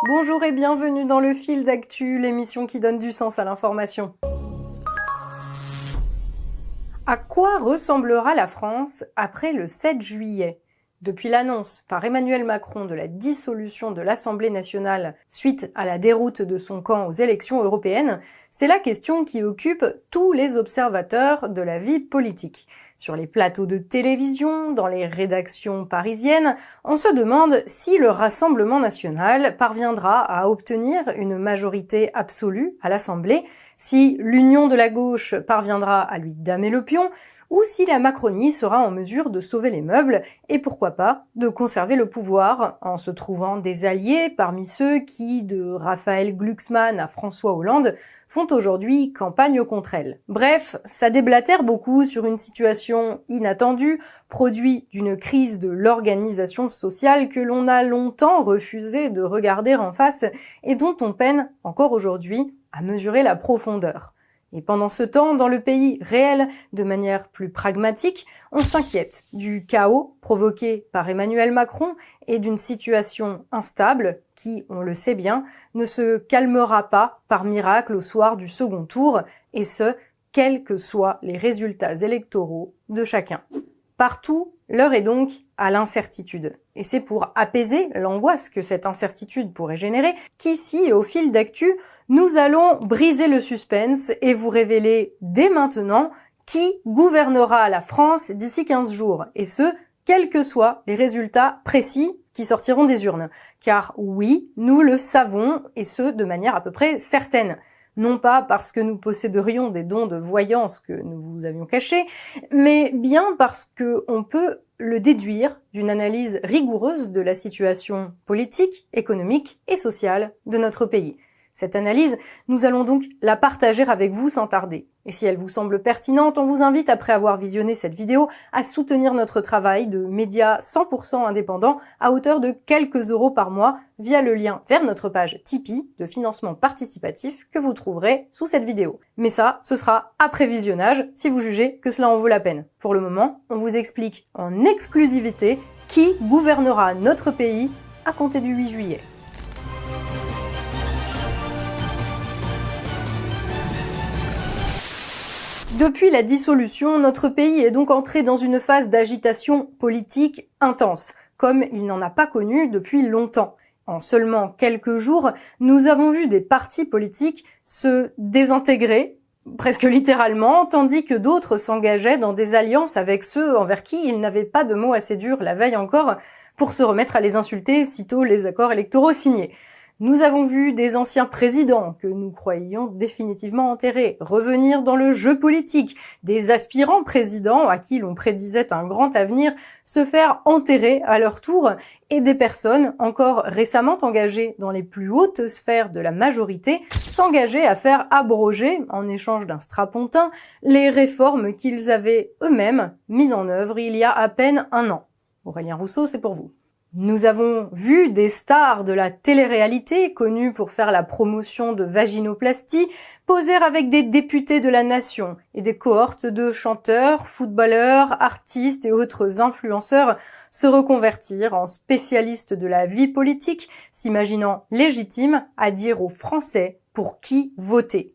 Bonjour et bienvenue dans le Fil d'actu, l'émission qui donne du sens à l'information. À quoi ressemblera la France après le 7 juillet ? Depuis l'annonce par Emmanuel Macron de la dissolution de l'Assemblée nationale suite à la déroute de son camp aux élections européennes, c'est la question qui occupe tous les observateurs de la vie politique. Sur les plateaux de télévision, dans les rédactions parisiennes, on se demande si le Rassemblement national parviendra à obtenir une majorité absolue à l'Assemblée, si l'union de la gauche parviendra à lui damer le pion, ou si la Macronie sera en mesure de sauver les meubles et pourquoi pas de conserver le pouvoir en se trouvant des alliés parmi ceux qui, de Raphaël Glucksmann à François Hollande, font aujourd'hui campagne contre elle. Bref, ça déblatère beaucoup sur une situation inattendue, produit d'une crise de l'organisation sociale que l'on a longtemps refusé de regarder en face et dont on peine encore aujourd'hui à mesurer la profondeur. Et pendant ce temps, dans le pays réel, de manière plus pragmatique, on s'inquiète du chaos provoqué par Emmanuel Macron et d'une situation instable qui, on le sait bien, ne se calmera pas par miracle au soir du second tour, et ce, quels que soient les résultats électoraux de chacun. Partout, l'heure est donc à l'incertitude. Et c'est pour apaiser l'angoisse que cette incertitude pourrait générer qu'ici, au Fil d'actu, nous allons briser le suspense et vous révéler dès maintenant qui gouvernera la France d'ici 15 jours. Et ce, quels que soient les résultats précis qui sortiront des urnes. Car oui, nous le savons, et ce, de manière à peu près certaine. Non pas parce que nous posséderions des dons de voyance que nous vous avions cachés, mais bien parce que on peut le déduire d'une analyse rigoureuse de la situation politique, économique et sociale de notre pays. Cette analyse, nous allons donc la partager avec vous sans tarder. Et si elle vous semble pertinente, on vous invite, après avoir visionné cette vidéo, à soutenir notre travail de médias 100% indépendants à hauteur de quelques euros par mois via le lien vers notre page Tipeee de financement participatif que vous trouverez sous cette vidéo. Mais ça, ce sera après visionnage si vous jugez que cela en vaut la peine. Pour le moment, on vous explique en exclusivité qui gouvernera notre pays à compter du 8 juillet. Depuis la dissolution, notre pays est donc entré dans une phase d'agitation politique intense, comme il n'en a pas connu depuis longtemps. En seulement quelques jours, nous avons vu des partis politiques se désintégrer, presque littéralement, tandis que d'autres s'engageaient dans des alliances avec ceux envers qui ils n'avaient pas de mots assez durs la veille encore pour se remettre à les insulter sitôt les accords électoraux signés. Nous avons vu des anciens présidents que nous croyions définitivement enterrés revenir dans le jeu politique, des aspirants présidents à qui l'on prédisait un grand avenir se faire enterrer à leur tour, et des personnes encore récemment engagées dans les plus hautes sphères de la majorité s'engager à faire abroger, en échange d'un strapontin, les réformes qu'ils avaient eux-mêmes mises en œuvre il y a à peine un an. Aurélien Rousseau, c'est pour vous. Nous avons vu des stars de la télé-réalité, connues pour faire la promotion de vaginoplastie, poser avec des députés de la nation et des cohortes de chanteurs, footballeurs, artistes et autres influenceurs se reconvertir en spécialistes de la vie politique, s'imaginant légitimes à dire aux Français pour qui voter.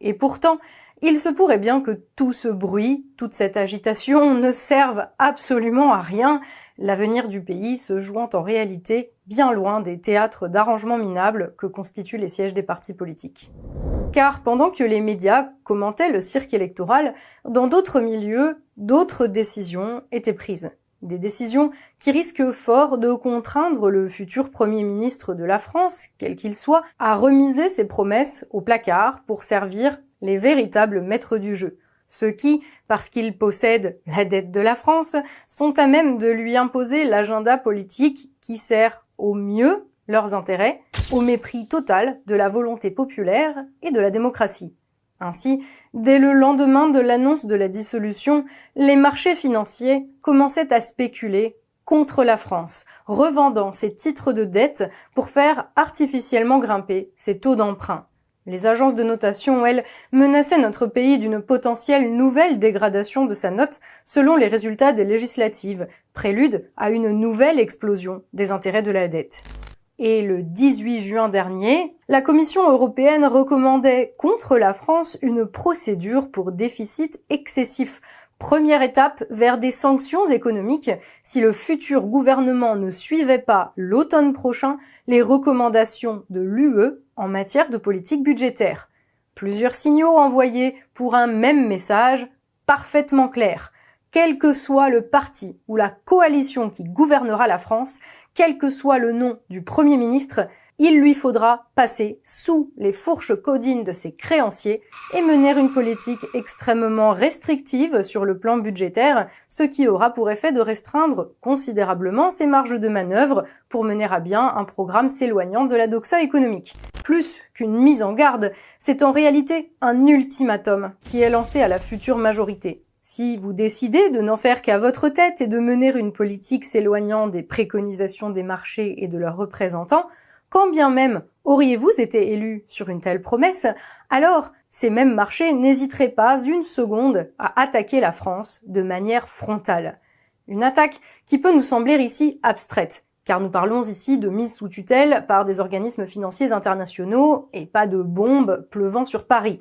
Et pourtant, il se pourrait bien que tout ce bruit, toute cette agitation ne serve absolument à rien, l'avenir du pays se jouant en réalité bien loin des théâtres d'arrangements minables que constituent les sièges des partis politiques. Car pendant que les médias commentaient le cirque électoral, dans d'autres milieux, d'autres décisions étaient prises. Des décisions qui risquent fort de contraindre le futur Premier ministre de la France, quel qu'il soit, à remiser ses promesses au placard pour servir les véritables maîtres du jeu. Ceux qui, parce qu'ils possèdent la dette de la France, sont à même de lui imposer l'agenda politique qui sert au mieux leurs intérêts, au mépris total de la volonté populaire et de la démocratie. Ainsi, dès le lendemain de l'annonce de la dissolution, les marchés financiers commençaient à spéculer contre la France, revendant ses titres de dette pour faire artificiellement grimper ses taux d'emprunt. Les agences de notation, elles, menaçaient notre pays d'une potentielle nouvelle dégradation de sa note selon les résultats des législatives, prélude à une nouvelle explosion des intérêts de la dette. Et le 18 juin dernier, la Commission européenne recommandait contre la France une procédure pour déficit excessif. Première étape vers des sanctions économiques si le futur gouvernement ne suivait pas l'automne prochain les recommandations de l'UE en matière de politique budgétaire. Plusieurs signaux envoyés pour un même message parfaitement clair. Quel que soit le parti ou la coalition qui gouvernera la France, quel que soit le nom du Premier ministre, il lui faudra passer sous les fourches caudines de ses créanciers et mener une politique extrêmement restrictive sur le plan budgétaire, ce qui aura pour effet de restreindre considérablement ses marges de manœuvre pour mener à bien un programme s'éloignant de la doxa économique. Plus qu'une mise en garde, c'est en réalité un ultimatum qui est lancé à la future majorité. Si vous décidez de n'en faire qu'à votre tête et de mener une politique s'éloignant des préconisations des marchés et de leurs représentants, quand bien même auriez-vous été élu sur une telle promesse, alors ces mêmes marchés n'hésiteraient pas une seconde à attaquer la France de manière frontale. Une attaque qui peut nous sembler ici abstraite, car nous parlons ici de mise sous tutelle par des organismes financiers internationaux et pas de bombes pleuvant sur Paris,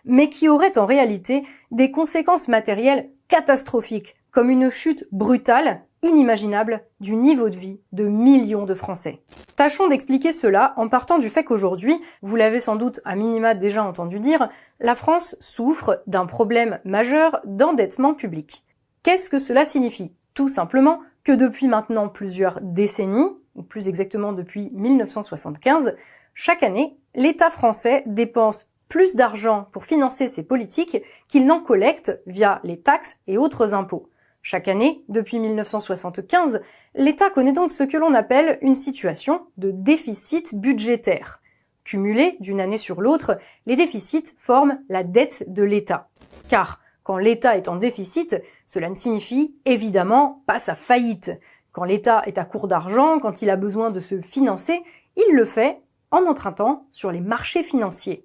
mais qui aurait en réalité des conséquences matérielles catastrophiques, comme une chute brutale, inimaginable, du niveau de vie de millions de Français. Tâchons d'expliquer cela en partant du fait qu'aujourd'hui, vous l'avez sans doute à minima déjà entendu dire, la France souffre d'un problème majeur d'endettement public. Qu'est-ce que cela signifie ? Tout simplement que depuis maintenant plusieurs décennies, ou plus exactement depuis 1975, chaque année, l'État français dépense plus d'argent pour financer ses politiques qu'il n'en collecte via les taxes et autres impôts. Chaque année, depuis 1975, l'État connaît donc ce que l'on appelle une situation de déficit budgétaire. Cumulés d'une année sur l'autre, les déficits forment la dette de l'État. Car quand l'État est en déficit, cela ne signifie évidemment pas sa faillite. Quand l'État est à court d'argent, quand il a besoin de se financer, il le fait en empruntant sur les marchés financiers.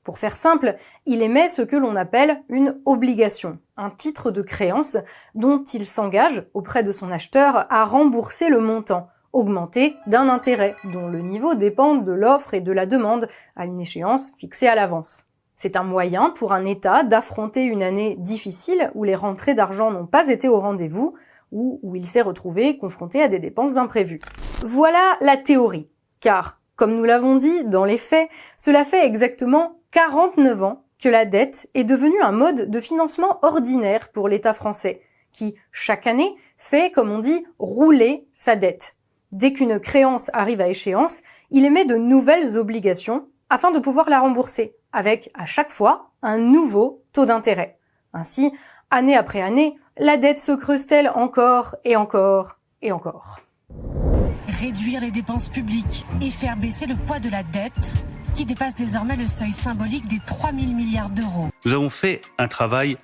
Pour faire simple, il émet ce que l'on appelle une obligation, un titre de créance dont il s'engage auprès de son acheteur à rembourser le montant, augmenté d'un intérêt dont le niveau dépend de l'offre et de la demande à une échéance fixée à l'avance. C'est un moyen pour un État d'affronter une année difficile où les rentrées d'argent n'ont pas été au rendez-vous ou où il s'est retrouvé confronté à des dépenses imprévues. Voilà la théorie, car, comme nous l'avons dit, dans les faits, cela fait exactement 49 ans que la dette est devenue un mode de financement ordinaire pour l'État français, qui, chaque année, fait, comme on dit, rouler sa dette. Dès qu'une créance arrive à échéance, il émet de nouvelles obligations afin de pouvoir la rembourser, avec, à chaque fois, un nouveau taux d'intérêt. Ainsi, année après année, la dette se creuse-t-elle encore et encore et encore. Réduire les dépenses publiques et faire baisser le poids de la dette, qui dépasse désormais le seuil symbolique des 3 000 milliards d'euros. Nous avons fait un travail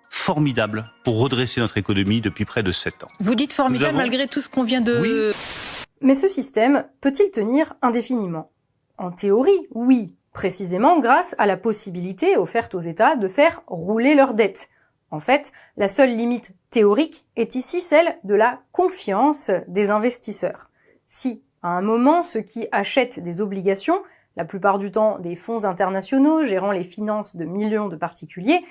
formidable pour redresser notre économie depuis près de 7 ans. Vous dites formidable malgré tout ce qu'on vient de... Oui. Mais ce système peut-il tenir indéfiniment ? En théorie, oui, précisément grâce à la possibilité offerte aux États de faire rouler leur dette. En fait, la seule limite théorique est ici celle de la confiance des investisseurs. Si, à un moment, ceux qui achètent des obligations, la plupart du temps des fonds internationaux gérant les finances de millions de particuliers,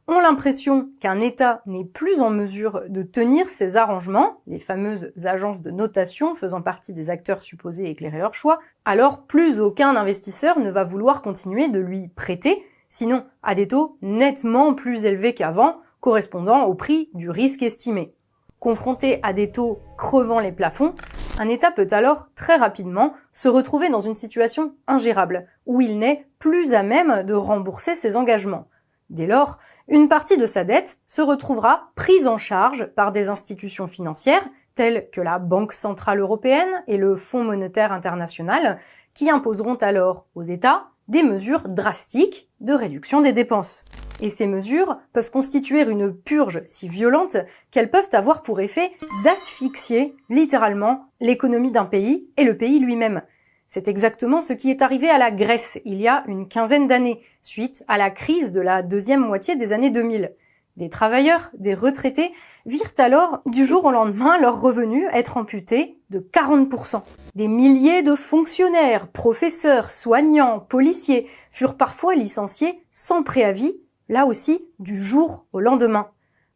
ont l'impression qu'un État n'est plus en mesure de tenir ses arrangements, les fameuses agences de notation faisant partie des acteurs supposés éclairer leur choix, alors plus aucun investisseur ne va vouloir continuer de lui prêter, sinon à des taux nettement plus élevés qu'avant, correspondant au prix du risque estimé. Confronté à des taux crevant les plafonds, un État peut alors très rapidement se retrouver dans une situation ingérable, où il n'est plus à même de rembourser ses engagements. Dès lors, une partie de sa dette se retrouvera prise en charge par des institutions financières, telles que la Banque centrale européenne et le Fonds monétaire international, qui imposeront alors aux États des mesures drastiques de réduction des dépenses. Et ces mesures peuvent constituer une purge si violente qu'elles peuvent avoir pour effet d'asphyxier littéralement l'économie d'un pays et le pays lui-même. C'est exactement ce qui est arrivé à la Grèce il y a une quinzaine d'années, suite à la crise de la deuxième moitié des années 2000. Des travailleurs, des retraités, virent alors du jour au lendemain leurs revenus être amputés de 40%. Des milliers de fonctionnaires, professeurs, soignants, policiers furent parfois licenciés sans préavis, là aussi du jour au lendemain.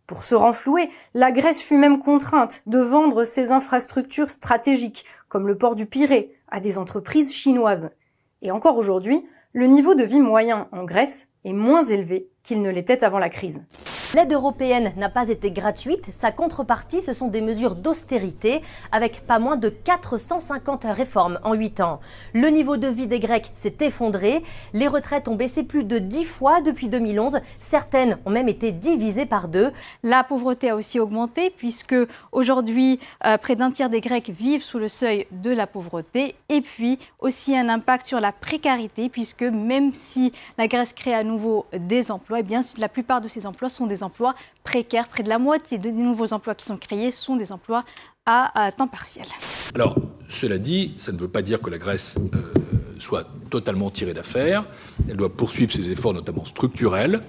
Pour se renflouer, la Grèce fut même contrainte de vendre ses infrastructures stratégiques, comme le port du Pirée, à des entreprises chinoises. Et encore aujourd'hui, le niveau de vie moyen en Grèce est moins élevé qu'il ne l'était avant la crise. L'aide européenne n'a pas été gratuite, sa contrepartie ce sont des mesures d'austérité avec pas moins de 450 réformes en 8 ans. Le niveau de vie des Grecs s'est effondré, les retraites ont baissé plus de 10 fois depuis 2011, certaines ont même été divisées par 2. La pauvreté a aussi augmenté puisque aujourd'hui près d'un tiers des Grecs vivent sous le seuil de la pauvreté et puis aussi un impact sur la précarité puisque même si la Grèce crée à nouveau des emplois, eh bien la plupart de ces emplois sont des emplois précaires. Près de la moitié des nouveaux emplois qui sont créés sont des emplois à temps partiel. Alors, cela dit, ça ne veut pas dire que la Grèce soit totalement tirée d'affaire. Elle doit poursuivre ses efforts, notamment structurels.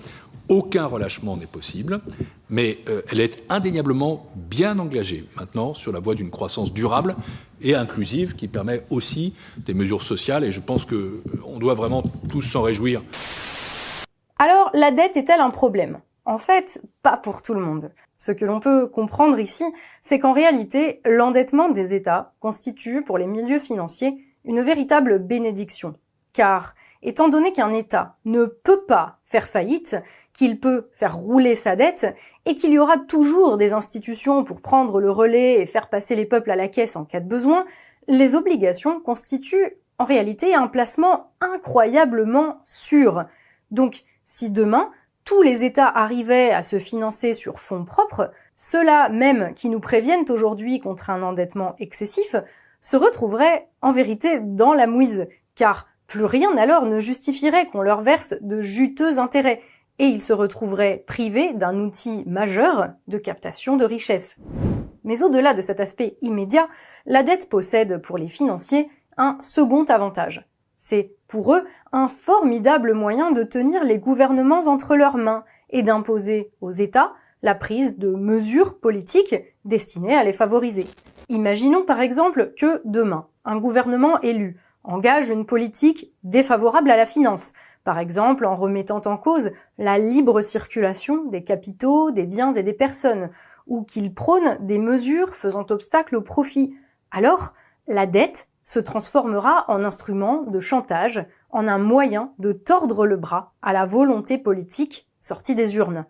Aucun relâchement n'est possible, mais elle est indéniablement bien engagée maintenant sur la voie d'une croissance durable et inclusive qui permet aussi des mesures sociales. Et je pense qu'on doit vraiment tous s'en réjouir. Alors, la dette est-elle un problème ? En fait, pas pour tout le monde. Ce que l'on peut comprendre ici, c'est qu'en réalité, l'endettement des États constitue pour les milieux financiers une véritable bénédiction. Car, étant donné qu'un État ne peut pas faire faillite, qu'il peut faire rouler sa dette, et qu'il y aura toujours des institutions pour prendre le relais et faire passer les peuples à la caisse en cas de besoin, les obligations constituent en réalité un placement incroyablement sûr. Donc, si demain, tous les États arrivaient à se financer sur fonds propres, ceux-là même qui nous préviennent aujourd'hui contre un endettement excessif se retrouveraient en vérité dans la mouise, car plus rien alors ne justifierait qu'on leur verse de juteux intérêts, et ils se retrouveraient privés d'un outil majeur de captation de richesses. Mais au-delà de cet aspect immédiat, la dette possède pour les financiers un second avantage. C'est pour eux un formidable moyen de tenir les gouvernements entre leurs mains et d'imposer aux États la prise de mesures politiques destinées à les favoriser. Imaginons par exemple que demain, un gouvernement élu engage une politique défavorable à la finance, par exemple en remettant en cause la libre circulation des capitaux, des biens et des personnes, ou qu'il prône des mesures faisant obstacle au profit. Alors, la dette se transformera en instrument de chantage, en un moyen de tordre le bras à la volonté politique sortie des urnes.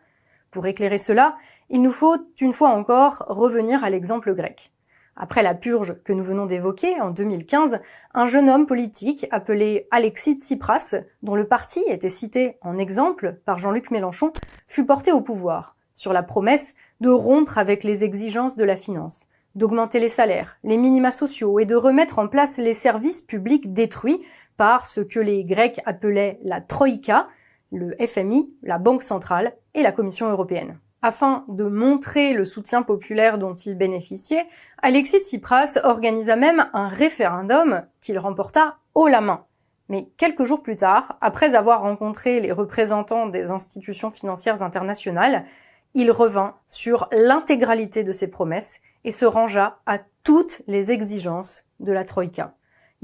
Pour éclairer cela, il nous faut une fois encore revenir à l'exemple grec. Après la purge que nous venons d'évoquer en 2015, un jeune homme politique appelé Alexis Tsipras, dont le parti était cité en exemple par Jean-Luc Mélenchon, fut porté au pouvoir, sur la promesse de rompre avec les exigences de la finance, d'augmenter les salaires, les minima sociaux et de remettre en place les services publics détruits par ce que les Grecs appelaient la Troïka, le FMI, la Banque centrale et la Commission européenne. Afin de montrer le soutien populaire dont il bénéficiait, Alexis Tsipras organisa même un référendum qu'il remporta haut la main. Mais quelques jours plus tard, après avoir rencontré les représentants des institutions financières internationales, il revint sur l'intégralité de ses promesses et se rangea à toutes les exigences de la Troïka.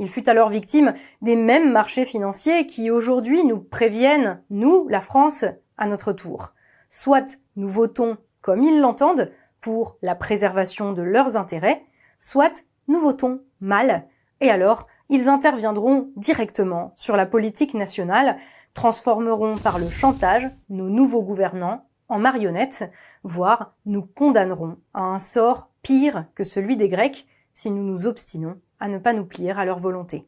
Il fut alors victime des mêmes marchés financiers qui aujourd'hui nous préviennent, nous, la France, à notre tour. Soit nous votons comme ils l'entendent pour la préservation de leurs intérêts, soit nous votons mal, et alors ils interviendront directement sur la politique nationale, transformeront par le chantage nos nouveaux gouvernants en marionnettes, voire nous condamneront à un sort pire que celui des Grecs si nous nous obstinons à ne pas nous plier à leur volonté.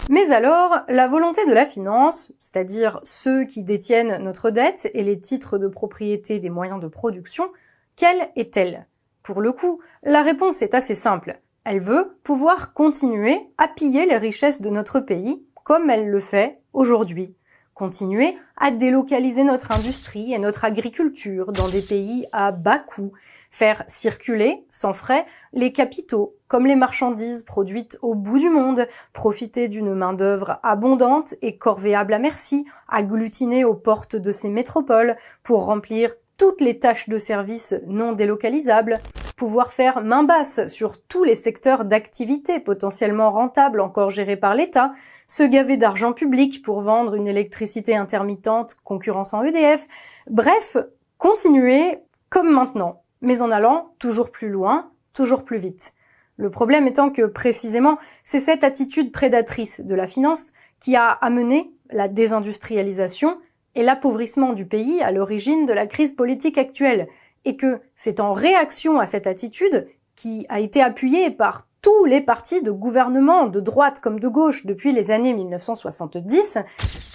Mais alors, la volonté de la finance, c'est-à-dire ceux qui détiennent notre dette et les titres de propriété des moyens de production, quelle est-elle ? Pour le coup, la réponse est assez simple. Elle veut pouvoir continuer à piller les richesses de notre pays comme elle le fait aujourd'hui. Continuer à délocaliser notre industrie et notre agriculture dans des pays à bas coût, faire circuler, sans frais, les capitaux, comme les marchandises produites au bout du monde, profiter d'une main-d'œuvre abondante et corvéable à merci, agglutinée aux portes de ces métropoles pour remplir toutes les tâches de service non délocalisables, pouvoir faire main basse sur tous les secteurs d'activité potentiellement rentables encore gérés par l'État, se gaver d'argent public pour vendre une électricité intermittente concurrençant EDF, bref, continuer comme maintenant, mais en allant toujours plus loin, toujours plus vite. Le problème étant que, précisément, c'est cette attitude prédatrice de la finance qui a amené la désindustrialisation et l'appauvrissement du pays à l'origine de la crise politique actuelle, et que c'est en réaction à cette attitude, qui a été appuyée par tous les partis de gouvernement, de droite comme de gauche, depuis les années 1970,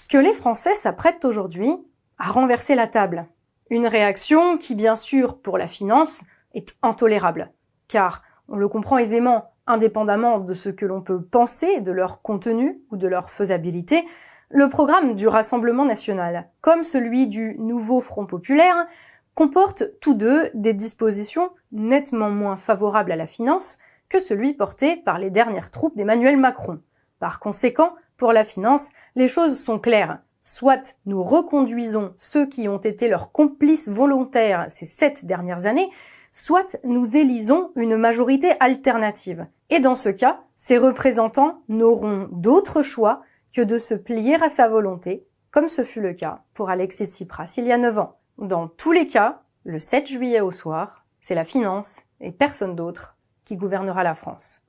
que les Français s'apprêtent aujourd'hui à renverser la table. Une réaction qui, bien sûr, pour la finance, est intolérable, car on le comprend aisément, indépendamment de ce que l'on peut penser de leur contenu ou de leur faisabilité, le programme du Rassemblement national, comme celui du Nouveau Front populaire, comportent tous deux des dispositions nettement moins favorables à la finance que celui porté par les dernières troupes d'Emmanuel Macron. Par conséquent, pour la finance, les choses sont claires. Soit nous reconduisons ceux qui ont été leurs complices volontaires ces 7 dernières années, soit nous élisons une majorité alternative. Et dans ce cas, ces représentants n'auront d'autre choix que de se plier à sa volonté, comme ce fut le cas pour Alexis Tsipras il y a 9 ans. Dans tous les cas, le 7 juillet au soir, c'est la finance et personne d'autre qui gouvernera la France.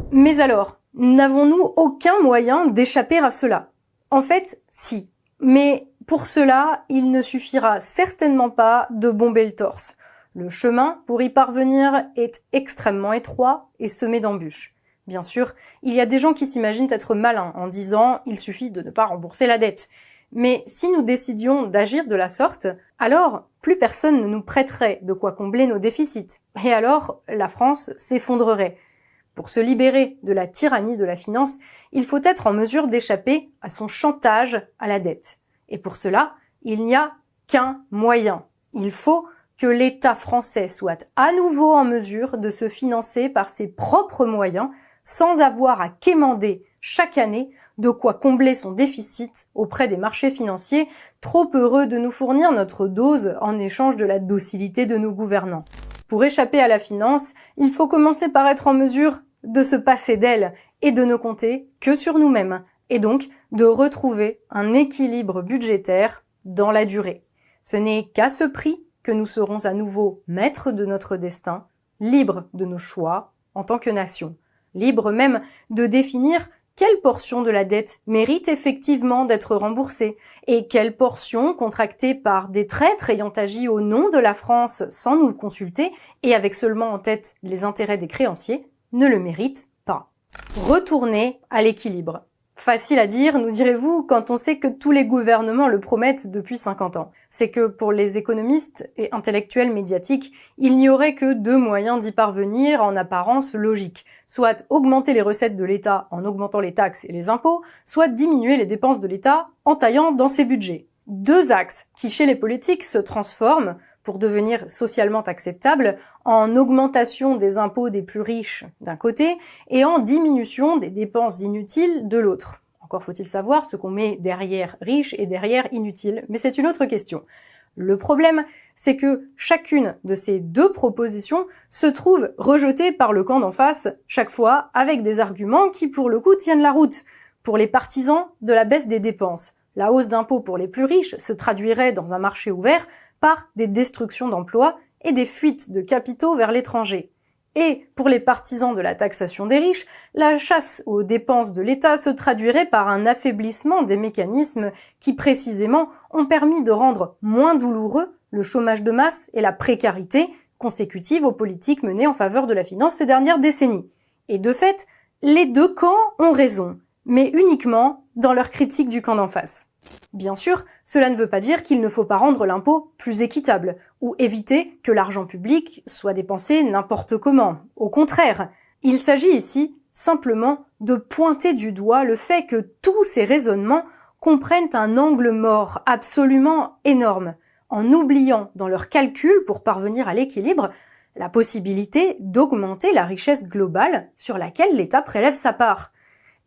Mais alors, n'avons-nous aucun moyen d'échapper à cela? En fait, si. Mais pour cela, il ne suffira certainement pas de bomber le torse. Le chemin pour y parvenir est extrêmement étroit et semé d'embûches. Bien sûr, il y a des gens qui s'imaginent être malins en disant « il suffit de ne pas rembourser la dette ». Mais si nous décidions d'agir de la sorte, alors plus personne ne nous prêterait de quoi combler nos déficits. Et alors, la France s'effondrerait. Pour se libérer de la tyrannie de la finance, il faut être en mesure d'échapper à son chantage à la dette. Et pour cela, il n'y a qu'un moyen. Il faut que l'État français soit à nouveau en mesure de se financer par ses propres moyens, sans avoir à quémander chaque année de quoi combler son déficit auprès des marchés financiers, trop heureux de nous fournir notre dose en échange de la docilité de nos gouvernants. Pour échapper à la finance, il faut commencer par être en mesure de se passer d'elle et de ne compter que sur nous-mêmes, et donc de retrouver un équilibre budgétaire dans la durée. Ce n'est qu'à ce prix que nous serons à nouveau maîtres de notre destin, libres de nos choix en tant que nation, libres même de définir quelle portion de la dette mérite effectivement d'être remboursée et quelle portion contractée par des traîtres ayant agi au nom de la France sans nous consulter et avec seulement en tête les intérêts des créanciers ne le mérite pas. Retourner à l'équilibre. Facile à dire, nous direz-vous, quand on sait que tous les gouvernements le promettent depuis 50 ans. C'est que pour les économistes et intellectuels médiatiques, il n'y aurait que 2 moyens d'y parvenir en apparence logiques. Soit augmenter les recettes de l'État en augmentant les taxes et les impôts, soit diminuer les dépenses de l'État en taillant dans ses budgets. 2 axes qui, chez les politiques, se transforment pour devenir socialement acceptables en augmentation des impôts des plus riches d'un côté et en diminution des dépenses inutiles de l'autre. Encore faut-il savoir ce qu'on met derrière riche et derrière inutile, mais c'est une autre question. Le problème, c'est que chacune de ces 2 propositions se trouve rejetée par le camp d'en face, chaque fois avec des arguments qui pour le coup tiennent la route. Pour les partisans de la baisse des dépenses, la hausse d'impôts pour les plus riches se traduirait dans un marché ouvert par des destructions d'emplois et des fuites de capitaux vers l'étranger. Et pour les partisans de la taxation des riches, la chasse aux dépenses de l'État se traduirait par un affaiblissement des mécanismes qui précisément ont permis de rendre moins douloureux le chômage de masse et la précarité consécutive aux politiques menées en faveur de la finance ces dernières décennies. Et de fait, les 2 camps ont raison, mais uniquement dans leur critique du camp d'en face. Bien sûr, cela ne veut pas dire qu'il ne faut pas rendre l'impôt plus équitable ou éviter que l'argent public soit dépensé n'importe comment. Au contraire, il s'agit ici simplement de pointer du doigt le fait que tous ces raisonnements comprennent un angle mort absolument énorme, en oubliant dans leurs calculs pour parvenir à l'équilibre la possibilité d'augmenter la richesse globale sur laquelle l'État prélève sa part.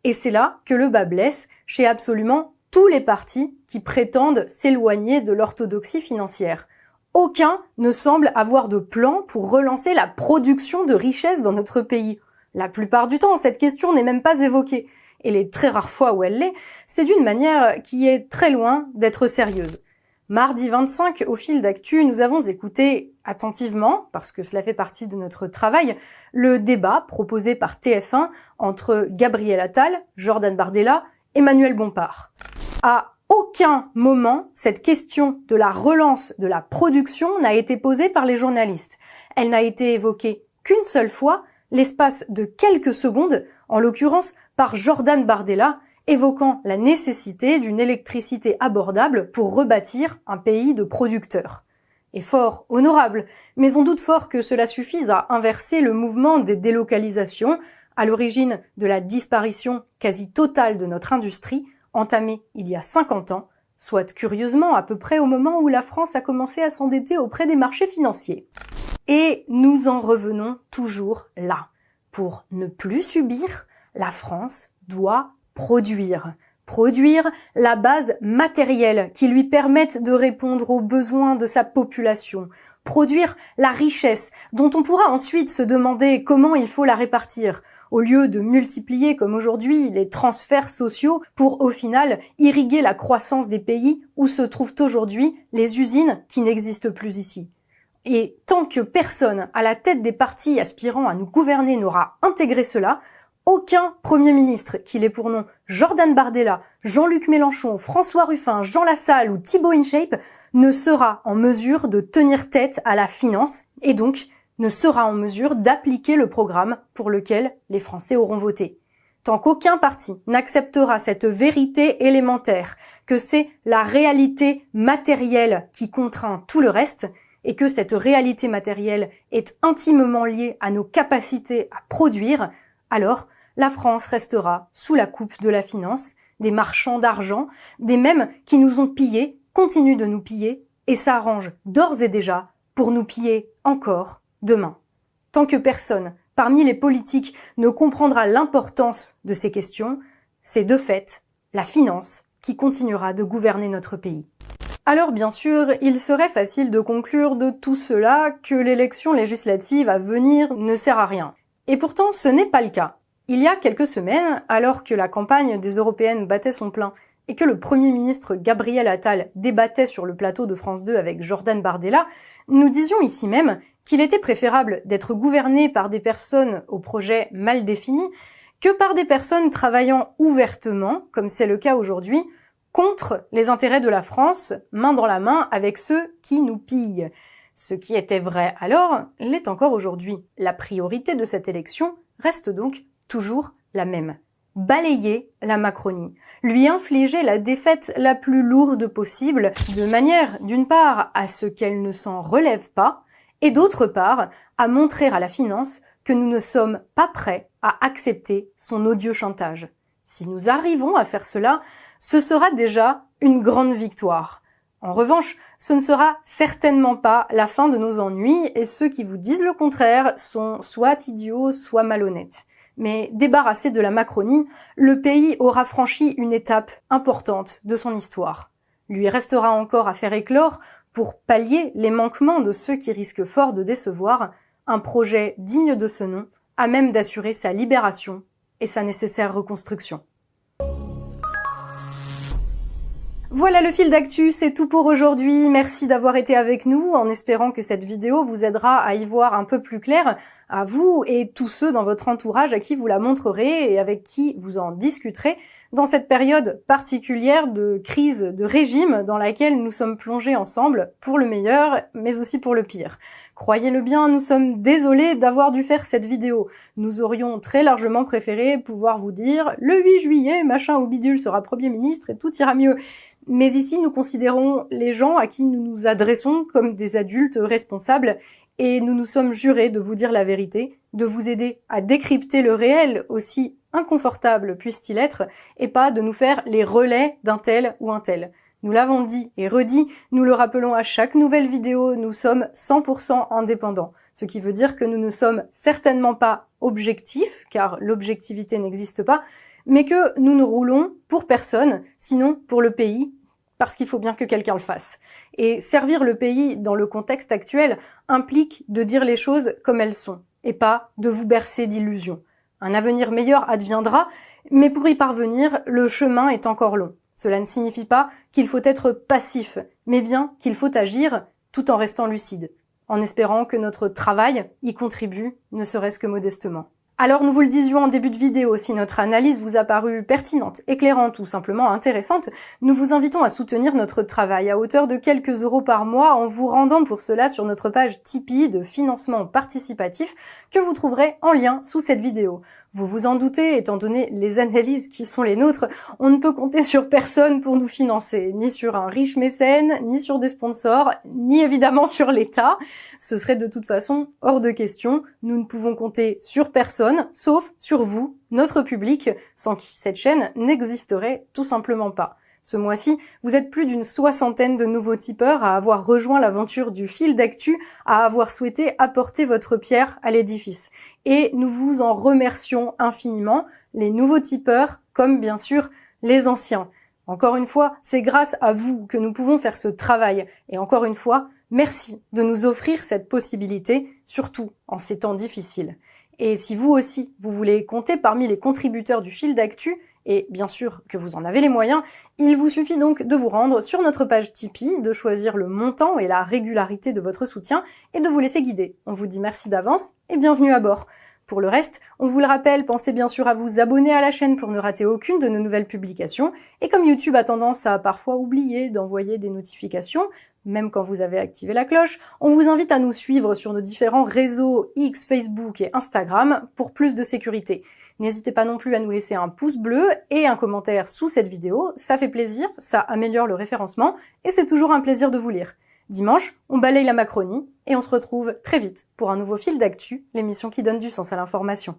Et c'est là que le bât blesse chez absolument tous les partis qui prétendent s'éloigner de l'orthodoxie financière. Aucun ne semble avoir de plan pour relancer la production de richesses dans notre pays. La plupart du temps, cette question n'est même pas évoquée. Et les très rares fois où elle l'est, c'est d'une manière qui est très loin d'être sérieuse. Mardi 25, au fil d'actu, nous avons écouté attentivement, parce que cela fait partie de notre travail, le débat proposé par TF1 entre Gabriel Attal, Jordan Bardella et Manuel Bompard. À aucun moment, cette question de la relance de la production n'a été posée par les journalistes. Elle n'a été évoquée qu'une seule fois, l'espace de quelques secondes, en l'occurrence par Jordan Bardella, évoquant la nécessité d'une électricité abordable pour rebâtir un pays de producteurs. Effort honorable, mais on doute fort que cela suffise à inverser le mouvement des délocalisations à l'origine de la disparition quasi totale de notre industrie, entamée il y a 50 ans, soit curieusement à peu près au moment où la France a commencé à s'endetter auprès des marchés financiers. Et nous en revenons toujours là. Pour ne plus subir, la France doit produire. Produire la base matérielle qui lui permette de répondre aux besoins de sa population. Produire la richesse dont on pourra ensuite se demander comment il faut la répartir, au lieu de multiplier comme aujourd'hui les transferts sociaux pour au final irriguer la croissance des pays où se trouvent aujourd'hui les usines qui n'existent plus ici. Et tant que personne à la tête des partis aspirant à nous gouverner n'aura intégré cela, aucun Premier ministre, qu'il ait pour nom Jordan Bardella, Jean-Luc Mélenchon, François Ruffin, Jean Lassalle ou Thibault InShape, ne sera en mesure de tenir tête à la finance et donc ne sera en mesure d'appliquer le programme pour lequel les Français auront voté. Tant qu'aucun parti n'acceptera cette vérité élémentaire, que c'est la réalité matérielle qui contraint tout le reste, et que cette réalité matérielle est intimement liée à nos capacités à produire, alors la France restera sous la coupe de la finance, des marchands d'argent, des mêmes qui nous ont pillés, continuent de nous piller et s'arrangent d'ores et déjà pour nous piller encore demain. Tant que personne parmi les politiques ne comprendra l'importance de ces questions, c'est de fait la finance qui continuera de gouverner notre pays. Alors bien sûr, il serait facile de conclure de tout cela que l'élection législative à venir ne sert à rien. Et pourtant, ce n'est pas le cas. Il y a quelques semaines, alors que la campagne des européennes battait son plein et que le Premier ministre Gabriel Attal débattait sur le plateau de France 2 avec Jordan Bardella, nous disions ici même qu'il était préférable d'être gouverné par des personnes au projet mal défini que par des personnes travaillant ouvertement, comme c'est le cas aujourd'hui, contre les intérêts de la France, main dans la main avec ceux qui nous pillent. Ce qui était vrai alors l'est encore aujourd'hui. La priorité de cette élection reste donc toujours la même. Balayer la Macronie, lui infliger la défaite la plus lourde possible, de manière, d'une part, à ce qu'elle ne s'en relève pas, et d'autre part, à montrer à la finance que nous ne sommes pas prêts à accepter son odieux chantage. Si nous arrivons à faire cela, ce sera déjà une grande victoire. En revanche, ce ne sera certainement pas la fin de nos ennuis et ceux qui vous disent le contraire sont soit idiots, soit malhonnêtes. Mais débarrassé de la Macronie, le pays aura franchi une étape importante de son histoire. Lui restera encore à faire éclore, pour pallier les manquements de ceux qui risquent fort de décevoir, un projet digne de ce nom, à même d'assurer sa libération et sa nécessaire reconstruction. Voilà le fil d'actu, c'est tout pour aujourd'hui. Merci d'avoir été avec nous, en espérant que cette vidéo vous aidera à y voir un peu plus clair, à vous et tous ceux dans votre entourage à qui vous la montrerez et avec qui vous en discuterez dans cette période particulière de crise de régime dans laquelle nous sommes plongés ensemble, pour le meilleur, mais aussi pour le pire. Croyez-le bien, nous sommes désolés d'avoir dû faire cette vidéo. Nous aurions très largement préféré pouvoir vous dire « Le 8 juillet, machin ou bidule sera Premier ministre et tout ira mieux ». Mais ici, nous considérons les gens à qui nous nous adressons comme des adultes responsables et nous nous sommes jurés de vous dire la vérité, de vous aider à décrypter le réel, aussi inconfortable puisse-t-il être, et pas de nous faire les relais d'un tel ou un tel. Nous l'avons dit et redit, nous le rappelons à chaque nouvelle vidéo, nous sommes 100% indépendants. Ce qui veut dire que nous ne sommes certainement pas objectifs, car l'objectivité n'existe pas, mais que nous ne roulons pour personne, sinon pour le pays, parce qu'il faut bien que quelqu'un le fasse. Et servir le pays dans le contexte actuel implique de dire les choses comme elles sont, et pas de vous bercer d'illusions. Un avenir meilleur adviendra, mais pour y parvenir, le chemin est encore long. Cela ne signifie pas qu'il faut être passif, mais bien qu'il faut agir tout en restant lucide, en espérant que notre travail y contribue, ne serait-ce que modestement. Alors nous vous le disions en début de vidéo, si notre analyse vous a paru pertinente, éclairante ou simplement intéressante, nous vous invitons à soutenir notre travail à hauteur de quelques euros par mois en vous rendant pour cela sur notre page Tipeee de financement participatif que vous trouverez en lien sous cette vidéo. Vous vous en doutez, étant donné les analyses qui sont les nôtres, on ne peut compter sur personne pour nous financer, ni sur un riche mécène, ni sur des sponsors, ni évidemment sur l'État. Ce serait de toute façon hors de question. Nous ne pouvons compter sur personne, sauf sur vous, notre public, sans qui cette chaîne n'existerait tout simplement pas. Ce mois-ci, vous êtes plus d'une 60aine de nouveaux tipeurs à avoir rejoint l'aventure du fil d'actu, à avoir souhaité apporter votre pierre à l'édifice. Et nous vous en remercions infiniment, les nouveaux tipeurs, comme bien sûr les anciens. Encore une fois, c'est grâce à vous que nous pouvons faire ce travail. Et encore une fois, merci de nous offrir cette possibilité, surtout en ces temps difficiles. Et si vous aussi, vous voulez compter parmi les contributeurs du fil d'actu, et bien sûr que vous en avez les moyens, il vous suffit donc de vous rendre sur notre page Tipeee, de choisir le montant et la régularité de votre soutien et de vous laisser guider. On vous dit merci d'avance et bienvenue à bord. Pour le reste, on vous le rappelle, pensez bien sûr à vous abonner à la chaîne pour ne rater aucune de nos nouvelles publications. Et comme YouTube a tendance à parfois oublier d'envoyer des notifications, même quand vous avez activé la cloche, on vous invite à nous suivre sur nos différents réseaux X, Facebook et Instagram pour plus de sécurité. N'hésitez pas non plus à nous laisser un pouce bleu et un commentaire sous cette vidéo, ça fait plaisir, ça améliore le référencement et c'est toujours un plaisir de vous lire. Dimanche, on balaye la Macronie et on se retrouve très vite pour un nouveau fil d'actu, l'émission qui donne du sens à l'information.